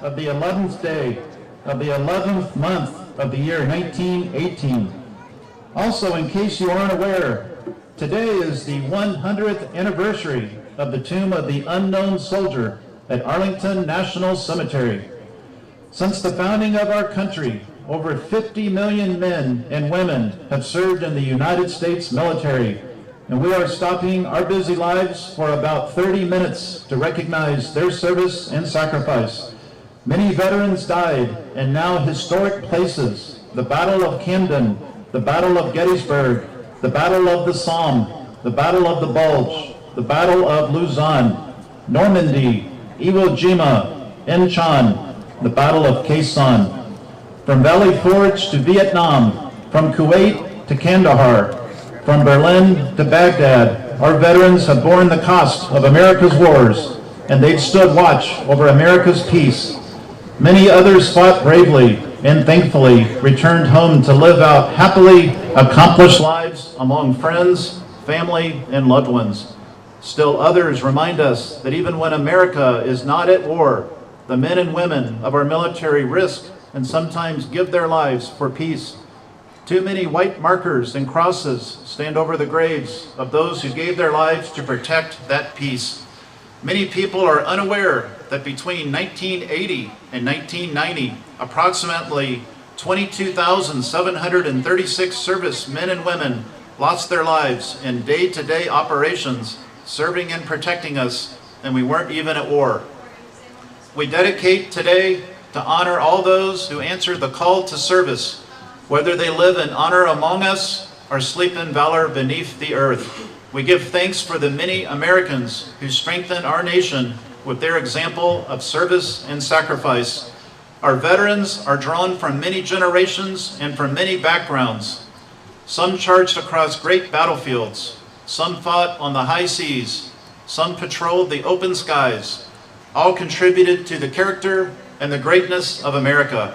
Of the 11th day of the 11th month of the year 1918. Also, in case you aren't aware, today is the 100th anniversary of the tomb of the unknown soldier at Arlington National Cemetery. Since the founding of our country, over 50 million men and women have served in the United States military, and we are stopping our busy lives for about 30 minutes to recognize their service and sacrifice. Many veterans died in now historic places: the Battle of Camden, the Battle of Gettysburg, the Battle of the Somme, the Battle of the Bulge, the Battle of Luzon, Normandy, Iwo Jima, Incheon, the Battle of Khe Sanh. From Valley Forge to Vietnam, from Kuwait to Kandahar, from Berlin to Baghdad, our veterans have borne the cost of America's wars, and they've stood watch over America's peace. Many others fought bravely and thankfully returned home to live out happily accomplished lives among friends, family, and loved ones. Still others remind us that even when America is not at war, the men and women of our military risk and sometimes give their lives for peace. Too many white markers and crosses stand over the graves of those who gave their lives to protect that peace. Many people are unaware that between 1980 and 1990, approximately 22,736 service men and women lost their lives in day-to-day operations, serving and protecting us, and we weren't even at war. We dedicate today to honor all those who answered the call to service, whether they live in honor among us or sleep in valor beneath the earth. We give thanks for the many Americans who strengthen our nation with their example of service and sacrifice. Our veterans are drawn from many generations and from many backgrounds. Some charged across great battlefields, some fought on the high seas, some patrolled the open skies. All contributed to the character and the greatness of America.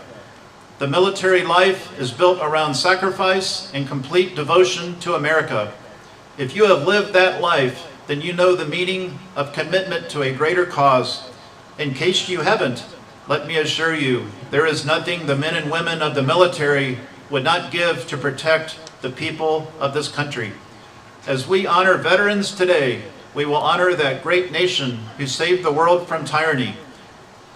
The military life is built around sacrifice and complete devotion to America. If you have lived that life, then you know the meaning of commitment to a greater cause. In case you haven't, let me assure you, there is nothing the men and women of the military would not give to protect the people of this country. As we honor veterans today, we will honor that great nation who saved the world from tyranny.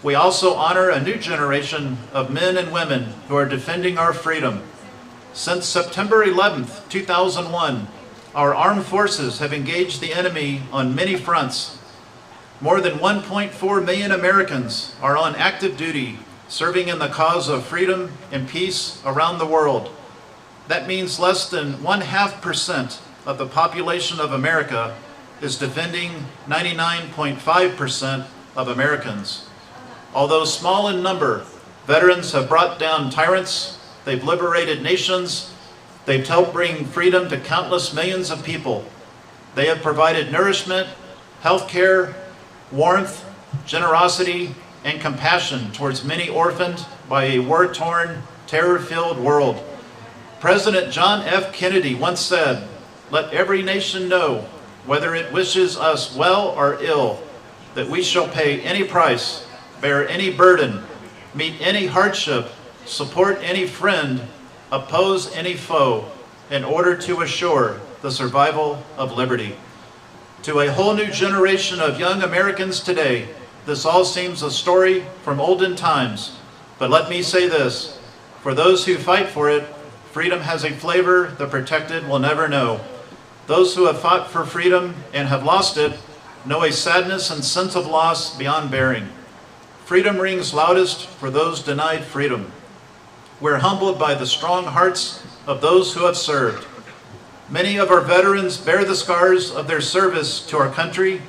We also honor a new generation of men and women who are defending our freedom. Since September 11th, 2001, our armed forces have engaged the enemy on many fronts. More than 1.4 million Americans are on active duty, serving in the cause of freedom and peace around the world. That means less than 0.5% of the population of America is defending 99.5% of Americans. Although small in number, veterans have brought down tyrants, they've liberated nations, they've helped bring freedom to countless millions of people. They have provided nourishment, health care, warmth, generosity, and compassion towards many orphaned by a war-torn, terror-filled world. President John F. Kennedy once said, "Let every nation know, whether it wishes us well or ill, that we shall pay any price, bear any burden, meet any hardship, support any friend, oppose any foe, in order to assure the survival of liberty." To a whole new generation of young Americans today, this all seems a story from olden times. But let me say this, for those who fight for it, freedom has a flavor the protected will never know. Those who have fought for freedom and have lost it know a sadness and sense of loss beyond bearing. Freedom rings loudest for those denied freedom. We're humbled by the strong hearts of those who have served. Many of our veterans bear the scars of their service to our country,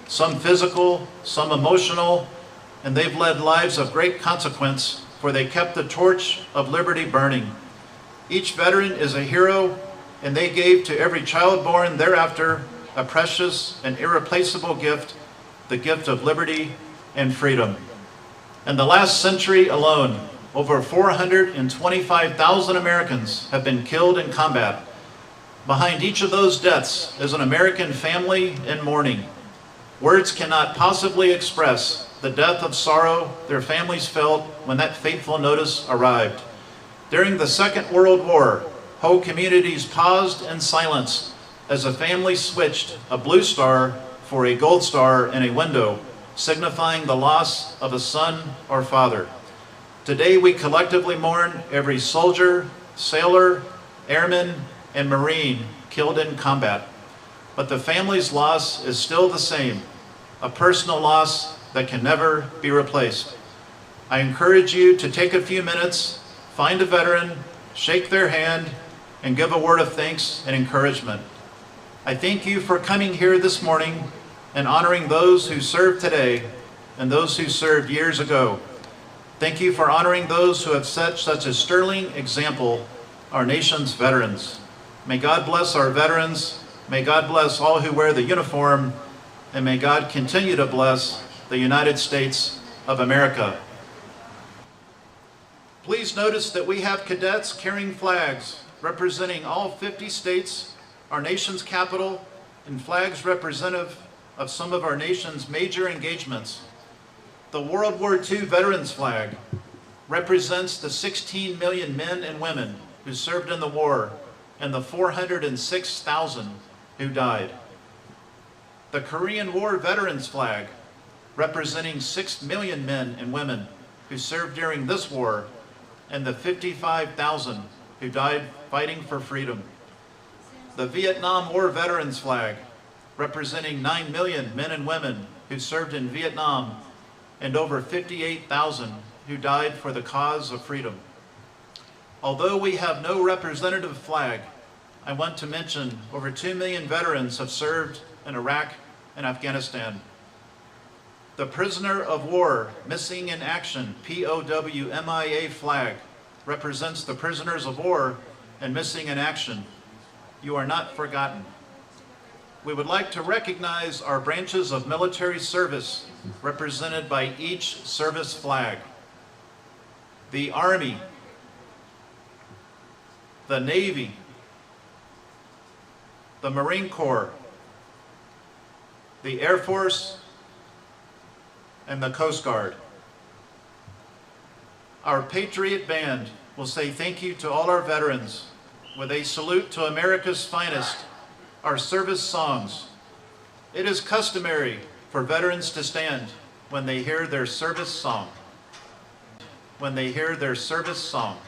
some physical, some emotional, and they've led lives of great consequence, for they kept the torch of liberty burning. Each veteran is a hero, and they gave to every child born thereafter a precious and irreplaceable gift, the gift of liberty and freedom. In the last century alone, over 425,000 Americans have been killed in combat. Behind each of those deaths is an American family in mourning. Words cannot possibly express the depth of sorrow their families felt when that fateful notice arrived. During the Second World War, whole communities paused in silence as a family switched a blue star for a gold star in a window, signifying the loss of a son or father. Today we collectively mourn every soldier, sailor, airman, and Marine killed in combat. But the family's loss is still the same, a personal loss that can never be replaced. I encourage you to take a few minutes, find a veteran, shake their hand, and give a word of thanks and encouragement. I thank you for coming here this morning and honoring those who served today and those who served years ago. Thank you for honoring those who have set such a sterling example, our nation's veterans. May God bless our veterans, may God bless all who wear the uniform, and may God continue to bless the United States of America. Please notice that we have cadets carrying flags representing all 50 states, our nation's capital, and flags representative of some of our nation's major engagements. The World War II Veterans Flag represents the 16 million men and women who served in the war and the 406,000 who died. The Korean War Veterans Flag, representing 6 million men and women who served during this war, and the 55,000 who died fighting for freedom. The Vietnam War Veterans Flag, representing 9 million men and women who served in Vietnam, and over 58,000 who died for the cause of freedom. Although we have no representative flag, I want to mention over 2 million veterans have served in Iraq and Afghanistan. The Prisoner of War Missing in Action, POWMIA flag, represents the prisoners of war and missing in action. You are not forgotten. We would like to recognize our branches of military service represented by each service flag. The Army, the Navy, the Marine Corps, the Air Force, and the Coast Guard. Our Patriot Band will say thank you to all our veterans with a salute to America's finest, our service songs. It is customary for veterans to stand when they hear their service song. When they hear their service song.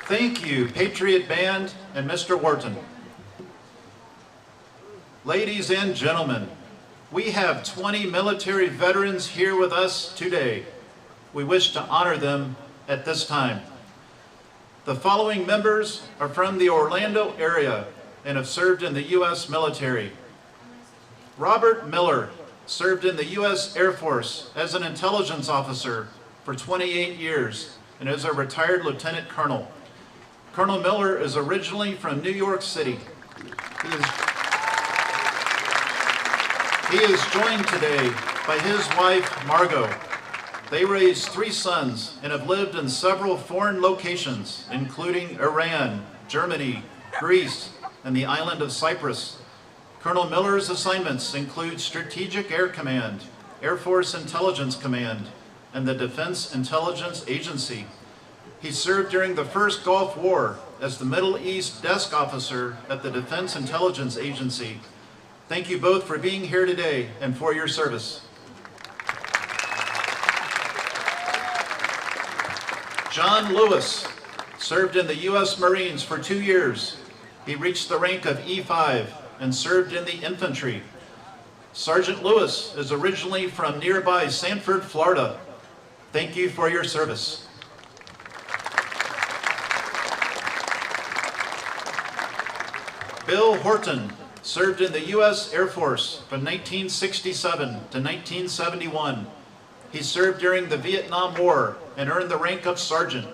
Thank you, Patriot Band and Mr. Horton. Ladies and gentlemen, we have 20 military veterans here with us today. We wish to honor them at this time. The following members are from the Orlando area and have served in the U.S. military. Robert Miller served in the U.S. Air Force as an intelligence officer for 28 years and is a retired lieutenant colonel. Colonel Miller is originally from New York City. He is joined today by his wife, Margot. They raised 3 sons and have lived in several foreign locations, including Iran, Germany, Greece, and the island of Cyprus. Colonel Miller's assignments include Strategic Air Command, Air Force Intelligence Command, and the Defense Intelligence Agency. He served during the First Gulf War as the Middle East Desk Officer at the Defense Intelligence Agency. Thank you both for being here today and for your service. John Lewis served in the U.S. Marines for 2 years. He reached the rank of E5 and served in the infantry. Sergeant Lewis is originally from nearby Sanford, Florida. Thank you for your service. Bill Horton served in the U.S. Air Force from 1967 to 1971. He served during the Vietnam War and earned the rank of sergeant.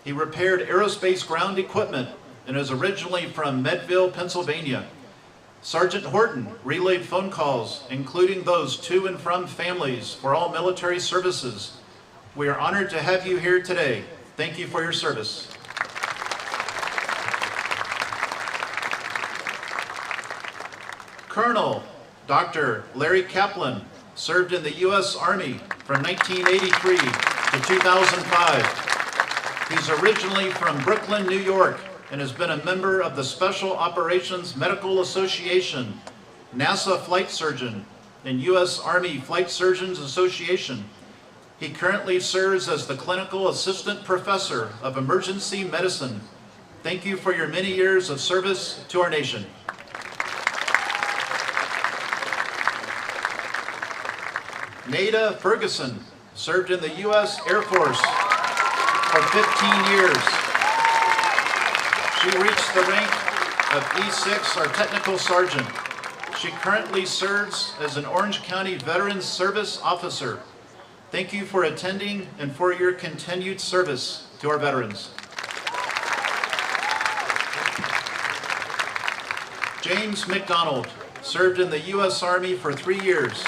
He repaired aerospace ground equipment and is originally from Meadville, Pennsylvania. Sergeant Horton relayed phone calls, including those to and from families for all military services. We are honored to have you here today. Thank you for your service. Colonel Dr. Larry Kaplan served in the U.S. Army from 1983 to 2005. He's originally from Brooklyn, New York, and has been a member of the Special Operations Medical Association, NASA Flight Surgeon, and U.S. Army Flight Surgeons Association. He currently serves as the Clinical Assistant Professor of Emergency Medicine. Thank you for your many years of service to our nation. Nata Ferguson served in the U.S. Air Force for 15 years. She reached the rank of E6, or Technical Sergeant. She currently serves as an Orange County Veterans Service Officer. Thank you for attending and for your continued service to our veterans. James Mcdonald served in the U.S. Army for 3 years.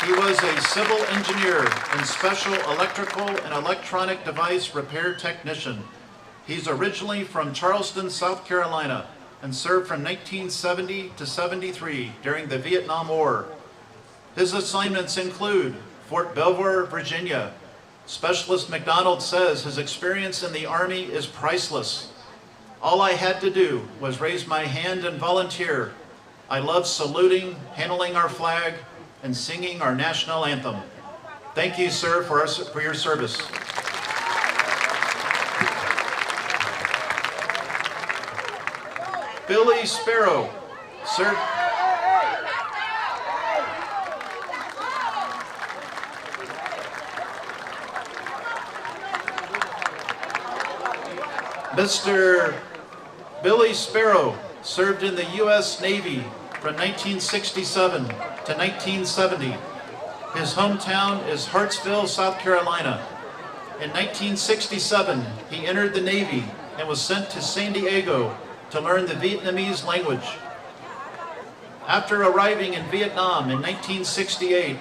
He was a civil engineer and special electrical and electronic device repair technician. He's originally from Charleston, South Carolina, and served from 1970 to 73 during the Vietnam War. His assignments include Fort Belvoir, Virginia. Specialist McDonald says his experience in the Army is priceless. All I had to do was raise my hand and volunteer. I love saluting, handling our flag, and singing our national anthem. Thank you, sir, for your service. Billy Sparrow served. Mr. Billy Sparrow served in the U.S. Navy from 1967 to 1970. His hometown is Hartsville, South Carolina. In 1967, he entered the Navy and was sent to San Diego to learn the Vietnamese language. After arriving in Vietnam in 1968,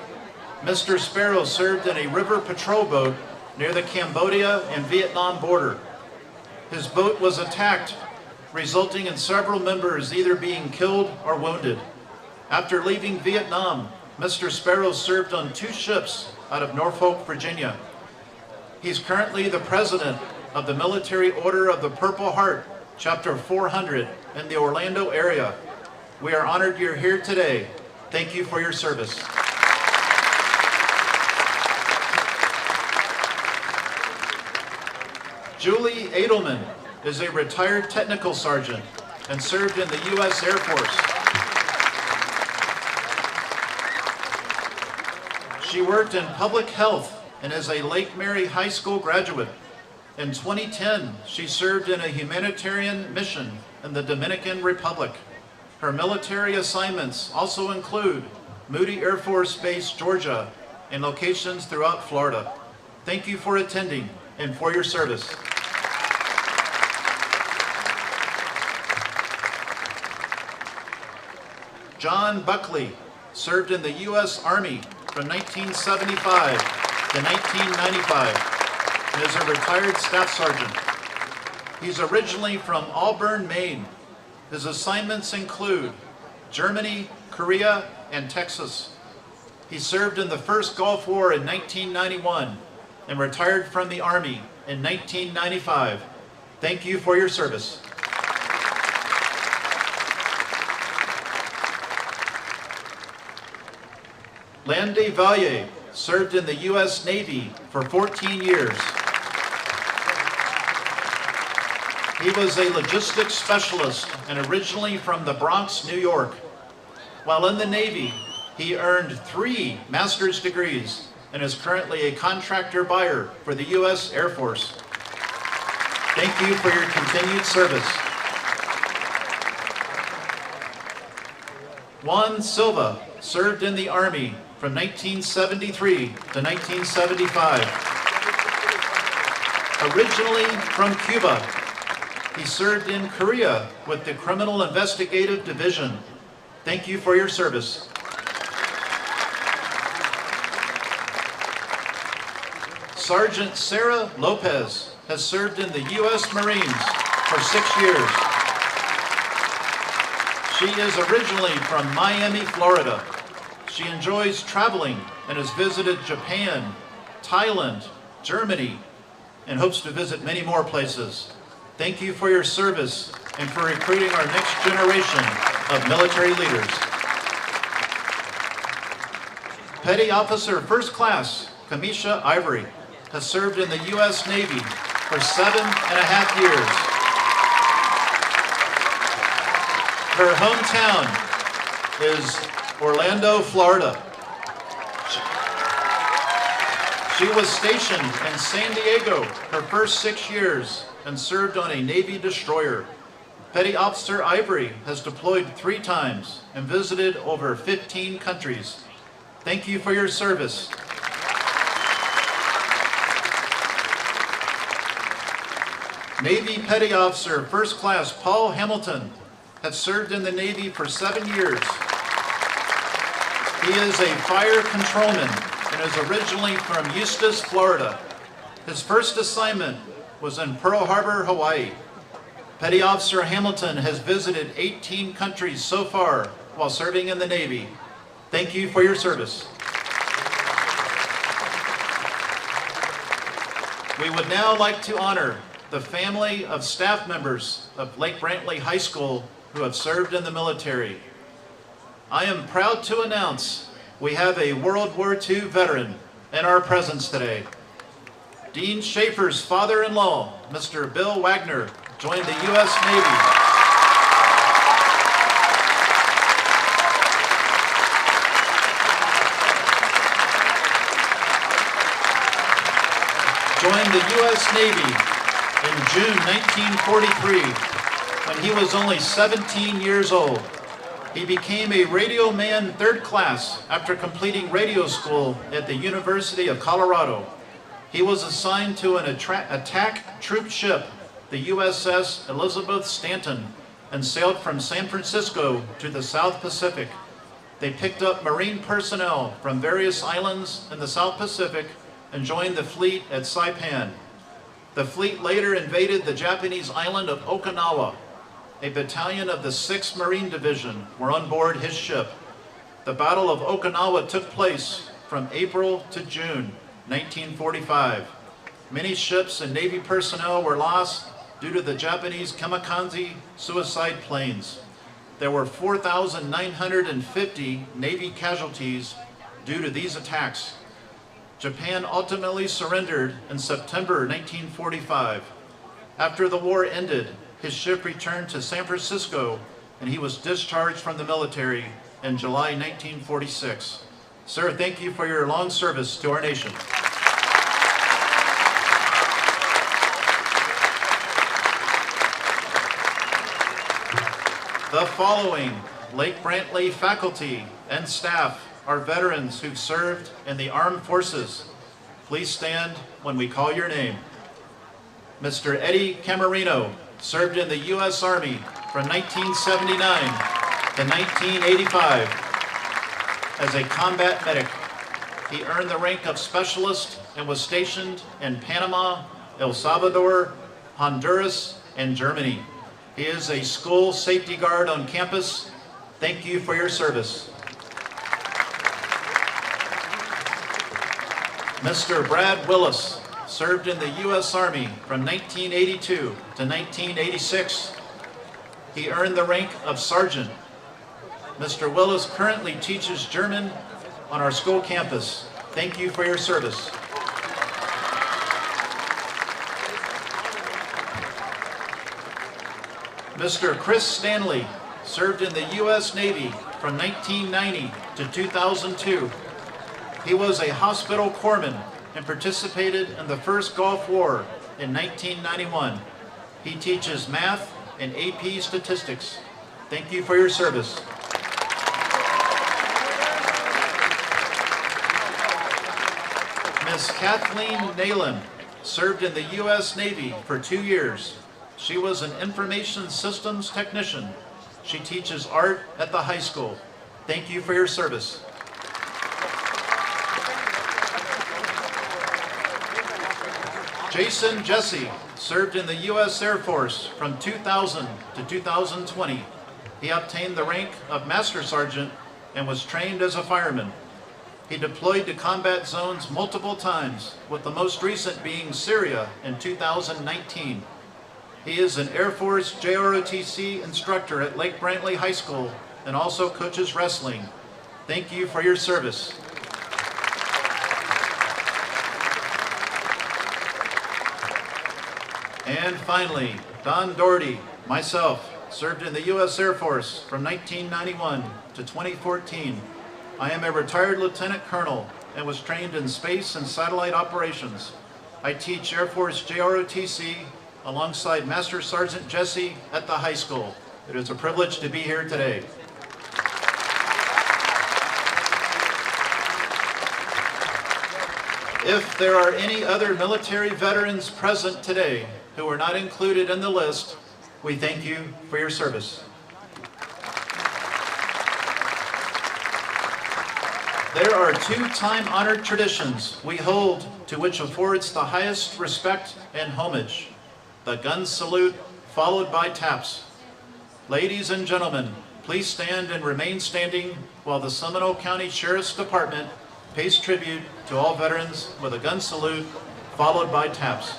Mr. Sparrow served in a river patrol boat near the Cambodia and Vietnam border. His boat was attacked, resulting in several members either being killed or wounded. After leaving Vietnam, Mr. Sparrow served on 2 ships out of Norfolk, Virginia. He's currently the president of the Military Order of the Purple Heart, Chapter 400 in the Orlando area. We are honored you're here today. Thank you for your service. Julie Edelman is a retired technical sergeant and served in the U.S. Air Force. She worked in public health and is a Lake Mary High School graduate. In 2010, she served in a humanitarian mission in the Dominican Republic. Her military assignments also include Moody Air Force Base, Georgia, and locations throughout Florida. Thank you for attending and for your service. John Buckley served in the U.S. Army from 1975 to 1995 and is a retired staff sergeant. He's originally from Auburn, Maine. His assignments include Germany, Korea, and Texas. He served in the first Gulf War in 1991 and retired from the Army in 1995. Thank you for your service. Landi Valier served in the U.S. Navy for 14 years. He was a logistics specialist and originally from the Bronx, New York. While in the Navy, he earned 3 master's degrees and is currently a contractor buyer for the U.S. Air Force. Thank you for your continued service. Juan Silva served in the Army from 1973 to 1975. Originally from Cuba, he served in Korea with the Criminal Investigative Division. Thank you for your service. Sergeant Sarah Lopez has served in the U.S. Marines for 6 years. She is originally from Miami, Florida. She enjoys traveling and has visited Japan, Thailand, Germany, and hopes to visit many more places. Thank you for your service and for recruiting our next generation of military leaders. Petty Officer First Class Kamisha Ivory has served in the U.S. Navy for 7.5 years. Her hometown is Orlando, Florida. She was stationed in San Diego her first 6 years and served on a Navy destroyer. Petty Officer Ivory has deployed 3 times and visited over 15 countries. Thank you for your service. Navy Petty Officer First Class Paul Hamilton has served in the Navy for 7 years. He is a fire controlman and is originally from Eustis, Florida. His first assignment was in Pearl Harbor, Hawaii. Petty Officer Hamilton has visited 18 countries so far while serving in the Navy. Thank you for your service. We would now like to honor the family of staff members of Lake Brantley High School who have served in the military. I am proud to announce we have a World War II veteran in our presence today. Dean Schaefer's father-in-law, Mr. Bill Wagner, joined the U.S. Navy. Joined the U.S. Navy in June 1943 when he was only 17 years old. He became a radio man 3rd class after completing radio school at the University of Colorado. He was assigned to an attack troop ship, the USS Elizabeth Stanton, and sailed from San Francisco to the South Pacific. They picked up Marine personnel from various islands in the South Pacific and joined the fleet at Saipan. The fleet later invaded the Japanese island of Okinawa. A battalion of the 6th Marine Division were on board his ship. The Battle of Okinawa took place from April to June 1945. Many ships and Navy personnel were lost due to the Japanese kamikaze suicide planes. There were 4,950 Navy casualties due to these attacks. Japan ultimately surrendered in September 1945. After the war ended, his ship returned to San Francisco and he was discharged from the military in July 1946. Sir, thank you for your long service to our nation. The following Lake Brantley faculty and staff are veterans who've served in the armed forces. Please stand when we call your name. Mr. Eddie Camarino served in the U.S. Army from 1979 to 1985 as a combat medic. He earned the rank of specialist and was stationed in Panama, El Salvador, Honduras, and Germany. He is a school safety guard on campus. Thank you for your service. Mr. Brad Willis served in the U.S. Army from 1982 to 1986. He earned the rank of sergeant. Mr. Willis currently teaches German on our school campus. Thank you for your service. Mr. Chris Stanley served in the U.S. Navy from 1990 to 2002. He was a hospital corpsman and participated in the first Gulf War in 1991. He teaches math and AP statistics. Thank you for your service. Ms. Kathleen Nayland served in the U.S. Navy for 2 years. She was an information systems technician. She teaches art at the high school. Thank you for your service. Jason Jesse served in the U.S. Air Force from 2000 to 2020. He obtained the rank of Master Sergeant and was trained as a fireman. He deployed to combat zones multiple times, with the most recent being Syria in 2019. He is an Air Force ROTC instructor at Lake Brantley High School and also coaches wrestling. Thank you for your service. And finally, Don Doherty, myself, served in the U.S. Air Force from 1991 to 2014. I am a retired lieutenant colonel and was trained in space and satellite operations. I teach Air Force ROTC alongside Master Sergeant Jesse at the high school. It is a privilege to be here today. If there are any other military veterans present today who are not included in the list, we thank you for your service. There are two time-honored traditions we hold to which affords the highest respect and homage: the gun salute followed by taps. Ladies and gentlemen, please stand and remain standing while the Seminole County Sheriff's Department pays tribute to all veterans with a gun salute followed by taps.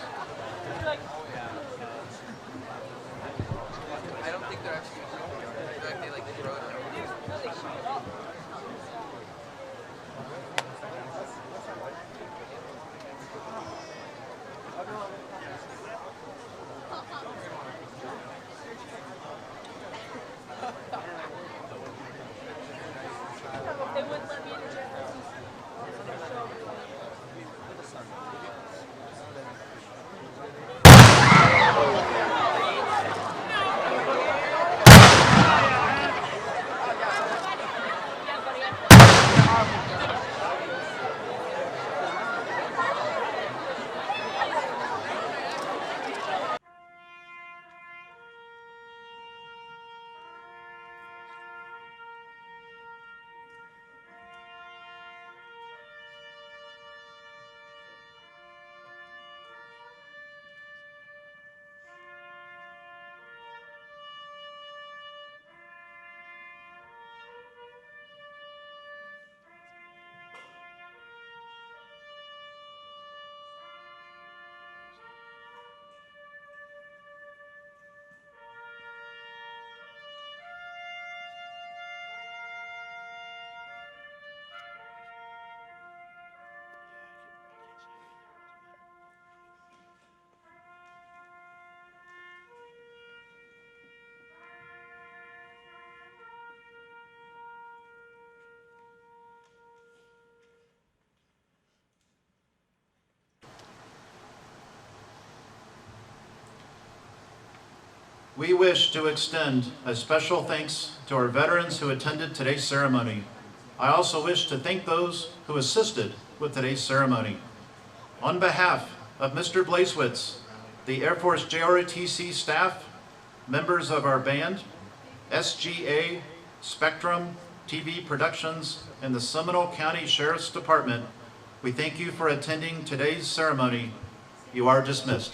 We wish to extend a special thanks to our veterans who attended today's ceremony. I also wish to thank those who assisted with today's ceremony. On behalf of Mr. Blazewitz, the Air Force JROTC staff, members of our band, SGA, Spectrum, TV Productions, and the Seminole County Sheriff's Department, we thank you for attending today's ceremony. You are dismissed.